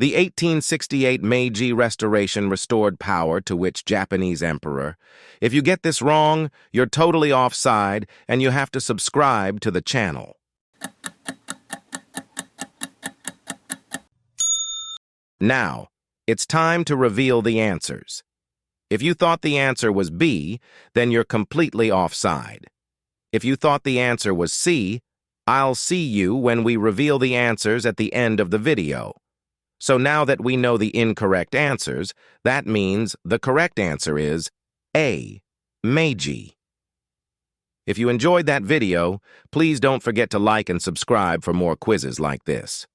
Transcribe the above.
The 1868 Meiji Restoration restored power to which Japanese emperor. If you get this wrong, you're totally offside and you have to subscribe to the channel. Now, it's time to reveal the answers. If you thought the answer was B, then you're completely offside. If you thought the answer was C, I'll see you when we reveal the answers at the end of the video. So now that we know the incorrect answers, that means the correct answer is A, Meiji. If you enjoyed that video, please don't forget to like and subscribe for more quizzes like this.